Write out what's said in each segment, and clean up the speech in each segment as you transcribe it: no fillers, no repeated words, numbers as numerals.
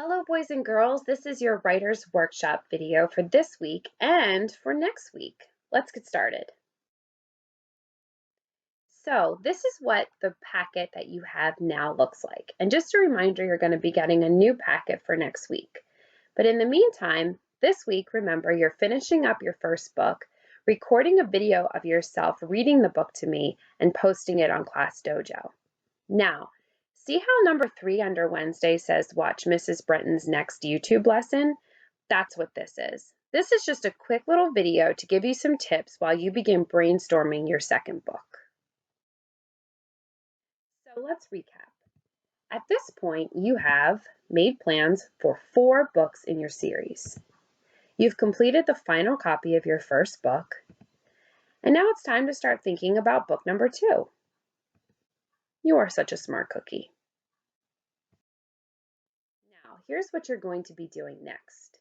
Hello, boys and girls. This is your Writer's Workshop video for this week and for next week. Let's get started. So this is what the packet that you have now looks like. And just a reminder, you're going to be getting a new packet for next week. But in the meantime, this week, remember, you're finishing up your first book, recording a video of yourself reading the book to me, and posting it on Class Dojo. Now, see how number 3 under Wednesday says watch Mrs. Brenton's next YouTube lesson? That's what this is. This is just a quick little video to give you some tips while you begin brainstorming your second book. So let's recap. At this point, you have made plans for 4 books in your series. You've completed the final copy of your first book, and now it's time to start thinking about book number 2. You are such a smart cookie. Now, here's what you're going to be doing next.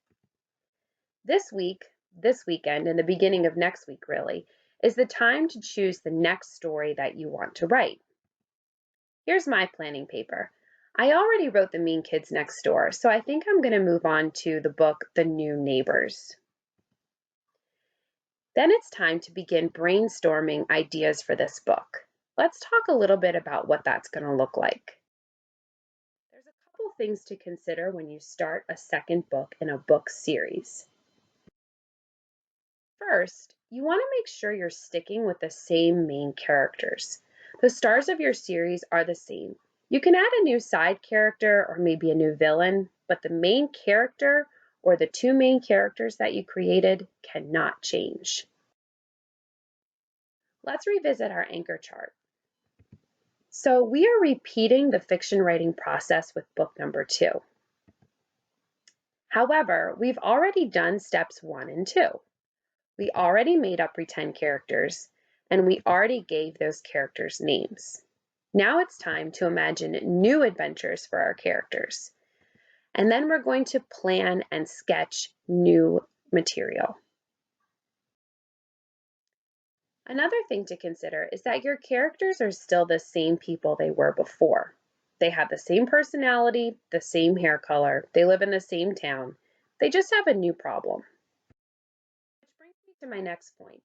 This week, this weekend, and the beginning of next week really, is the time to choose the next story that you want to write. Here's my planning paper. I already wrote The Mean Kids Next Door, so I think I'm going to move on to the book The New Neighbors. Then it's time to begin brainstorming ideas for this book. Let's talk a little bit about what that's going to look like. There's a couple things to consider when you start a second book in a book series. First, you want to make sure you're sticking with the same main characters. The stars of your series are the same. You can add a new side character or maybe a new villain, but the main character or the 2 main characters that you created cannot change. Let's revisit our anchor chart. So we are repeating the fiction writing process with book number 2. However, we've already done steps 1 and 2. We already made up pretend characters, and we already gave those characters names. Now it's time to imagine new adventures for our characters. And then we're going to plan and sketch new material. Another thing to consider is that your characters are still the same people they were before. They have the same personality, the same hair color, they live in the same town. They just have a new problem. Which brings me to my next point.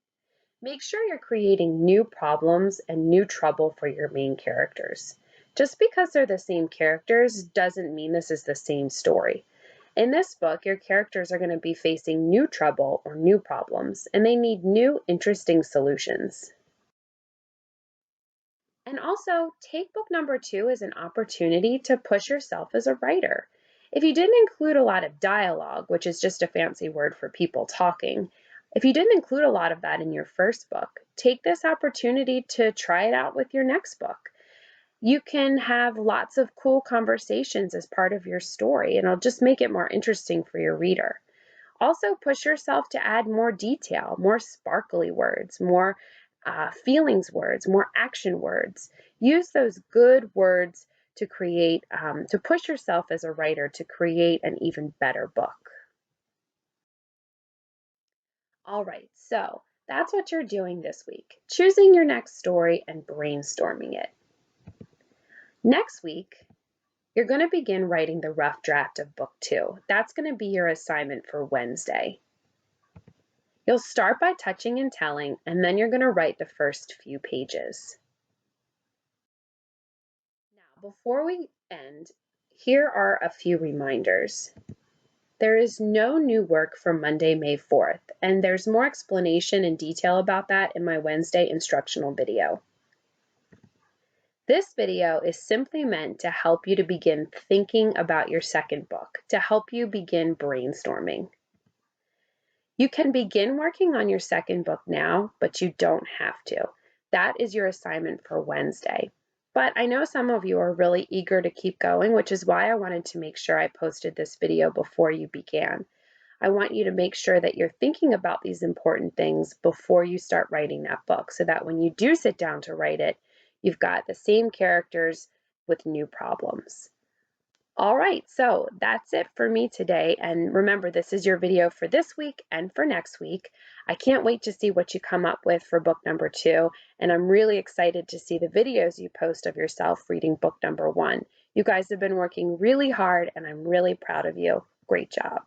Make sure you're creating new problems and new trouble for your main characters. Just because they're the same characters doesn't mean this is the same story. In this book, your characters are going to be facing new trouble or new problems, and they need new, interesting solutions. And also, take book number 2 as an opportunity to push yourself as a writer. If you didn't include a lot of dialogue, which is just a fancy word for people talking, if you didn't include a lot of that in your first book, take this opportunity to try it out with your next book. You can have lots of cool conversations as part of your story, and it'll just make it more interesting for your reader. Also, push yourself to add more detail, more sparkly words, more feelings words, more action words. Use those good words to create, to push yourself as a writer to create an even better book. All right, so that's what you're doing this week, choosing your next story and brainstorming it. Next week, you're going to begin writing the rough draft of book 2. That's going to be your assignment for Wednesday. You'll start by touching and telling, and then you're going to write the first few pages. Now, before we end, here are a few reminders. There is no new work for Monday, May 4th, and there's more explanation and detail about that in my Wednesday instructional video. This video is simply meant to help you to begin thinking about your second book, to help you begin brainstorming. You can begin working on your second book now, but you don't have to. That is your assignment for Wednesday. But I know some of you are really eager to keep going, which is why I wanted to make sure I posted this video before you began. I want you to make sure that you're thinking about these important things before you start writing that book, so that when you do sit down to write it, you've got the same characters with new problems. All right, so that's it for me today. And remember, this is your video for this week and for next week. I can't wait to see what you come up with for book number 2. And I'm really excited to see the videos you post of yourself reading book number 1. You guys have been working really hard and I'm really proud of you. Great job.